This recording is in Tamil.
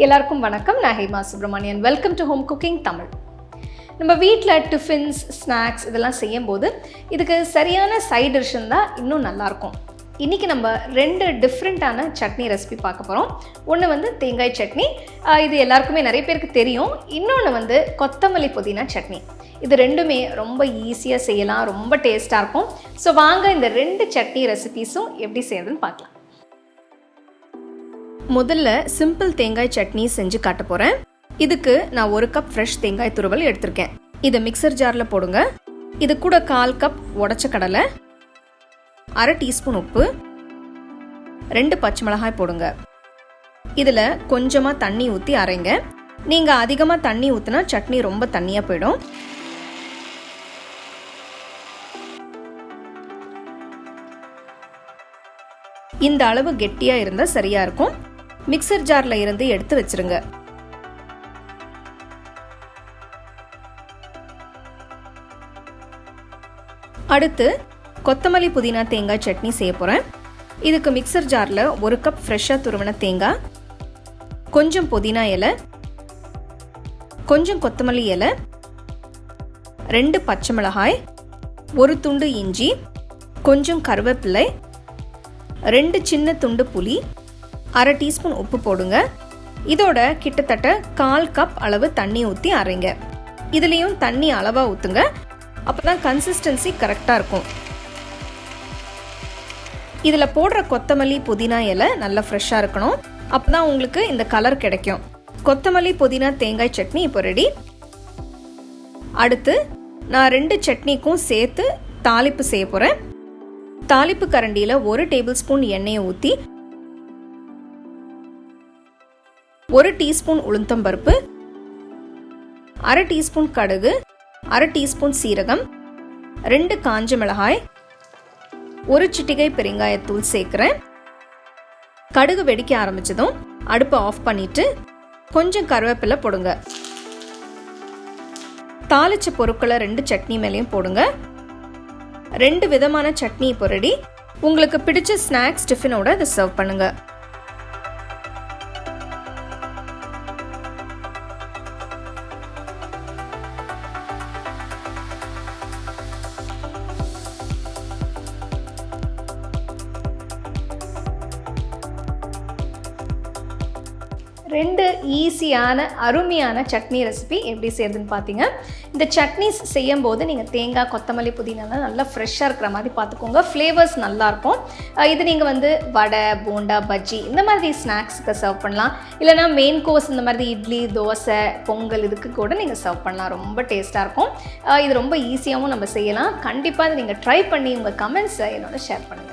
எல்லாருக்கும் வணக்கம். நான் Hema Subramanian. Welcome to home cooking Tamil. நம்ம வீட்டில் டிஃபின்ஸ், ஸ்நாக்ஸ் இதெல்லாம் செய்யும்போது இதுக்கு சரியான சைட் டிஷ் இருந்தால் இன்னும் நல்லாயிருக்கும். இன்றைக்கி நம்ம 2 டிஃப்ரெண்ட்டான சட்னி ரெசிபி பார்க்க போகிறோம். ஒன்று வந்து தேங்காய் சட்னி, இது எல்லாருக்குமே நிறைய பேருக்கு தெரியும். இன்னொன்று வந்து கொத்தமல்லி புதினா சட்னி. இது ரெண்டுமே ரொம்ப ஈஸியாக செய்யலாம், ரொம்ப டேஸ்ட்டாக இருக்கும். ஸோ வாங்க இந்த 2 சட்னி ரெசிபீஸும் எப்படி செய்யறதுன்னு பார்க்கலாம். முதல்ல சிம்பிள் தேங்காய் சட்னி செஞ்சு காட்ட போகிறேன். இதுக்கு நான் 1 கப் ஃப்ரெஷ் தேங்காய் துருவல் எடுத்திருக்கேன். இதை மிக்சர் ஜாரில் போடுங்க. இது கூட 1/4 கப் உடைச்ச கடலை, 1/2 டீஸ்பூன் உப்பு, 2 பச்சை மிளகாய் போடுங்க. இதில் கொஞ்சமாக தண்ணி ஊற்றி அரைங்க. நீங்கள் அதிகமாக தண்ணி ஊற்றினா சட்னி ரொம்ப தண்ணியாக போயிடும். இந்த அளவு கெட்டியாக இருந்தால் சரியாக இருக்கும். மிக்சர் ஜாரில் இருந்து எடுத்து வச்சிருங்க. அடுத்து கொத்தமல்லி புதினா தேங்காய் சட்னி செய்ய போகிறேன். இதுக்கு மிக்சர் ஜாரில் 1 கப் ஃப்ரெஷ்ஷாக துருவின தேங்காய், கொஞ்சம் புதினா இலை, கொஞ்சம் கொத்தமல்லி இலை, 2 பச்சை மிளகாய், 1 துண்டு இஞ்சி, கொஞ்சம் கருவேப்பிலை, 2 சின்ன துண்டு புளி, 1/2 டீஸ்பூன் உப்பு போடுங்க. இதோட கிட்டத்தட்ட 1/4 கப் அளவு தண்ணி ஊற்றி அரைங்க. இதுலேயும் தண்ணி அளவாக ஊற்றுங்க, அப்போ தான் கன்சிஸ்டன்சி கரெக்டாக இருக்கும். இதில் போடுற கொத்தமல்லி புதினா இலை நல்லா ஃப்ரெஷ்ஷாக இருக்கணும். அப்போ தான் உங்களுக்கு இந்த கலர் கிடைக்கும். கொத்தமல்லி புதினா தேங்காய் சட்னி இப்போ ரெடி. அடுத்து நான் 2 சட்னிக்கும் சேர்த்து தாளிப்பு செய்ய போகிறேன். தாளிப்பு கரண்டியில் 1 டேபிள் ஸ்பூன் எண்ணெயை ஊற்றி 1 டீஸ்பூன் உளுத்தம்பருப்பு, 1/2 டீஸ்பூன் கடுகு, 1/2 டீஸ்பூன் சீரகம், 2 காஞ்ச மிளகாய், 1 சிட்டிகை பெருங்காயத்தூள் சேர்க்குறேன். கடுகு வெடிக்க ஆரம்பிச்சதும் அடுப்பை ஆஃப் பண்ணிட்டு கொஞ்சம் கருவேப்பிலை போடுங்க. தாளிச்ச பொருட்களை 2 சட்னி மேலேயும் போடுங்க. 2 விதமான சட்னி இப்போ ரெடி. உங்களுக்கு பிடிச்ச ஸ்நாக்ஸ் டிஃபனோட இதை சர்வ் பண்ணுங்க. ரெண்டு ஈஸியான அருமையான சட்னி ரெசிபி எப்படி செய்யறதுன்னு பார்த்தீங்க. இந்த சட்னிஸ் செய்யும் போது நீங்கள் தேங்காய், கொத்தமல்லி, புதினாலாம் நல்லா ஃப்ரெஷ்ஷாக இருக்கிற மாதிரி பார்த்துக்கோங்க. ஃப்ளேவர்ஸ் நல்லாயிருக்கும். இது நீங்கள் வந்து வடை, போண்டா, பஜ்ஜி இந்த மாதிரி ஸ்நாக்ஸுக்கு சர்வ் பண்ணலாம். இல்லைனா மெயின் கோர்ஸ் இந்த மாதிரி இட்லி, தோசை, பொங்கல் இதுக்கு கூட நீங்கள் சர்வ் பண்ணலாம். ரொம்ப டேஸ்ட்டாக இருக்கும். இது ரொம்ப ஈஸியாகவும் நம்ம செய்யலாம். கண்டிப்பாக இதை நீங்கள் ட்ரை பண்ணி உங்கள் கமெண்ட்ஸை என்னோட ஷேர் பண்ணுங்கள்.